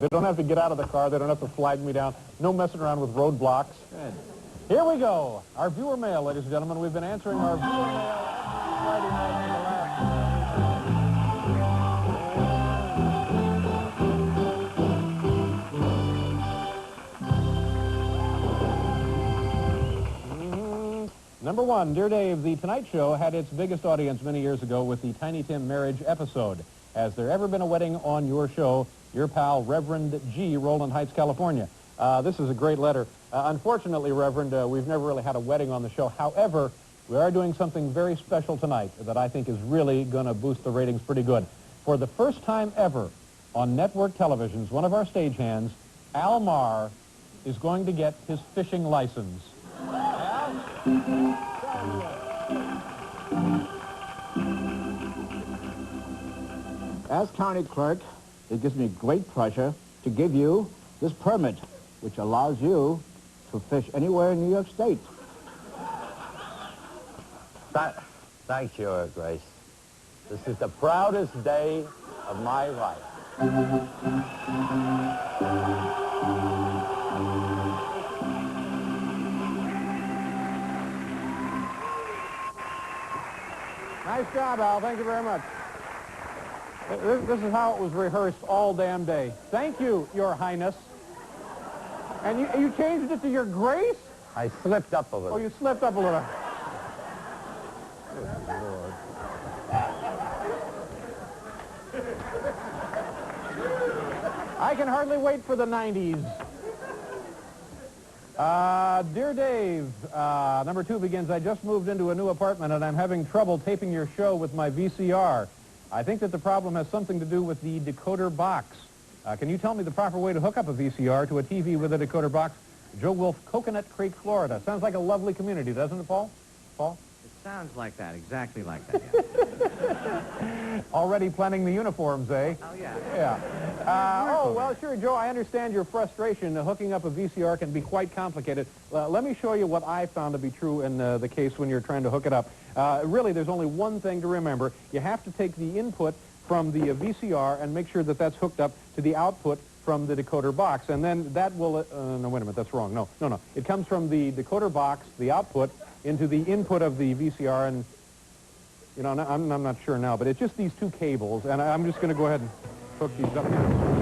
They don't have to get out of the car. They don't have to flag me down. No messing around with roadblocks. Good. Here we go. Our viewer mail, ladies and gentlemen. We've been answering our viewer mail every Friday night for the last... Number one, Dear Dave, The Tonight Show had its biggest audience many years ago with the Tiny Tim marriage episode. Has there ever been a wedding on your show? Your pal, Reverend G., Roland Heights, California. This is a great letter. Unfortunately, Reverend, we've never really had a wedding on the show. However, we are doing something very special tonight that I think is really going to boost the ratings pretty good. For the first time ever on network televisions, one of our stagehands, Al Marr, is going to get his fishing license. As county clerk, it gives me great pleasure to give you this permit, which allows you to fish anywhere in New York State. Thank you, Your Grace. This is the proudest day of my life. Nice job, Al. Thank you very much. This is how it was rehearsed all damn day. Thank you, Your Highness. And you changed it to Your Grace? I slipped up a little. Oh, you slipped up a little. Good Lord. I can hardly wait for the 90s. Dear Dave, number two begins, I just moved into a new apartment and I'm having trouble taping your show with my VCR. I think that the problem has something to do with the decoder box. Can you tell me the proper way to hook up a VCR to a TV with a decoder box? Joe Wolf, Coconut Creek, Florida. Sounds like a lovely community, doesn't it, Paul? Paul? It sounds like that, exactly like that, yeah. Already planning the uniforms, eh? Oh, yeah. Yeah. Oh, well, sure, Joe, I understand your frustration. Hooking up a VCR can be quite complicated. Let me show you what I found to be true in the case when you're trying to hook it up. Really, there's only one thing to remember. You have to take the input from the VCR and make sure that that's hooked up to the output from the decoder box. And then that will... no, wait a minute, that's wrong. No. It comes from the decoder box, the output, into the input of the VCR. And, you know, I'm not sure now, but it's just these two cables. And I'm just going to go ahead and hook these up here.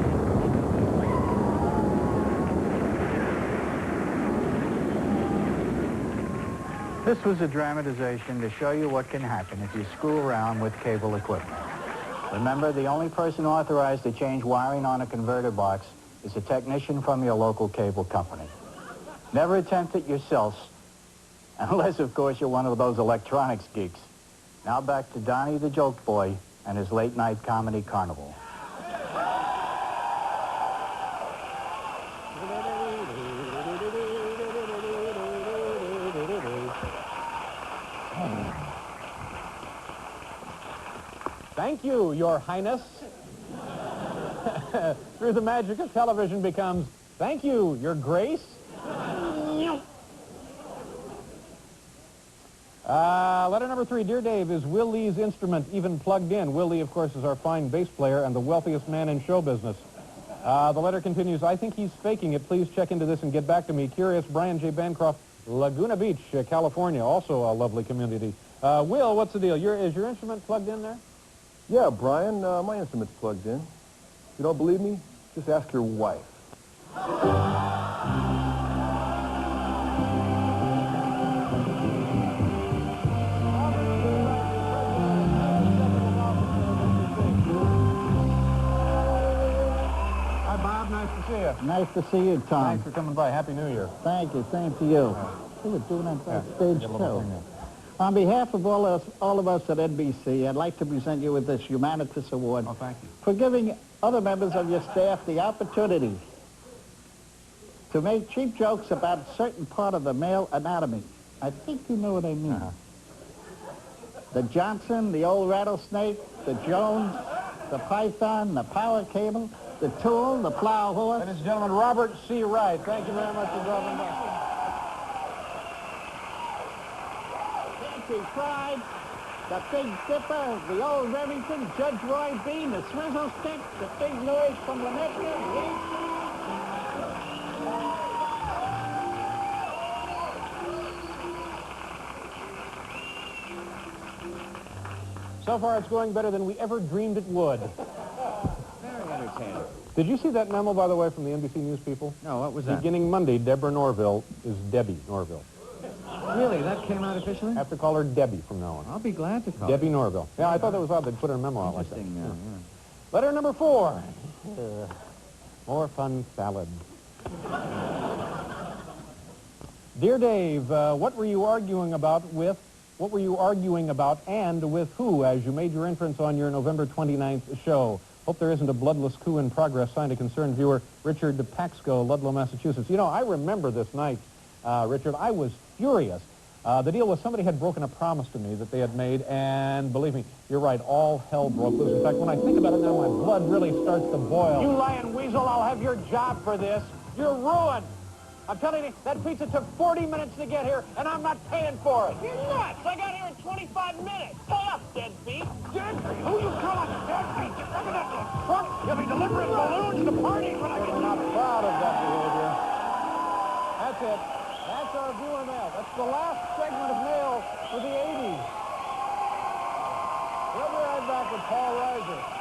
This was a dramatization to show you what can happen if you screw around with cable equipment. Remember, the only person authorized to change wiring on a converter box is a technician from your local cable company. Never attempt it yourselves, unless, of course, you're one of those electronics geeks. Now back to Donnie the Joke Boy and his late-night comedy carnival. Thank you, Your Highness. Through the magic of television becomes, thank you, Your Grace. Letter number three, Dear Dave, is Will Lee's instrument even plugged in? Will Lee, of course, is our fine bass player and the wealthiest man in show business. The letter continues, I think he's faking it. Please check into this and get back to me. Curious, Brian J. Bancroft, Laguna Beach, California, also a lovely community. Will, what's the deal? Is your instrument plugged in there? Yeah, Brian, my instrument's plugged in. If you don't believe me, just ask your wife. Hi, Bob. Nice to see you. Nice to see you, Tom. Thanks for coming by. Happy New Year. Thank you. Same to you. We were doing that backstage Get a little show. thing there. On behalf of all of us at NBC, I'd like to present you with this Humanitas Award Oh, thank you. for giving other members of your staff the opportunity to make cheap jokes about a certain part of the male anatomy. I think you know what I mean. The Johnson, the old rattlesnake, the Jones, the python, the power cable, the tool, the plow horse. Ladies and gentlemen, Robert C. Wright. Thank you very much for dropping by. Pride, the Big Dipper, the Old Remington, Judge Roy Bean, the Swizzle Stick, the Big Noise from Winnetka. So far, it's going better than we ever dreamed it would. Very entertaining. Did you see that memo, by the way, from the NBC News people? No, what was that? Beginning Monday, Deborah Norville is Debbie Norville. Really? That came out officially? I have to call her Debbie from now on. I'll be glad to call. Debbie Norville. Yeah, I thought that was odd. They'd put a memo out like that. Interesting now, yeah. Letter number 4. More fun salad. Dear Dave, what were you arguing about and with who as you made your entrance on your November 29th show? Hope there isn't a bloodless coup in progress, signed a concerned viewer, Richard DePaxco, Ludlow, Massachusetts. You know, I remember this night, Richard. I was furious. The deal was somebody had broken a promise to me that they had made, and believe me, you're right, all hell broke loose. In fact, when I think about it now, my blood really starts to boil. You lying weasel, I'll have your job for this. You're ruined. I'm telling you, that pizza took 40 minutes to get here, and I'm not paying for it. You're nuts. I got here in 25 minutes. Pull up, deadbeat. Deadbeat? Who you calling deadbeat? You're coming up to a truck. You'll be delivering balloons to parties when I get... We're not proud of that behavior. That's it. That's our viewer mail. That's the last segment of mail for the 80s. We'll be right back with Paul Reiser.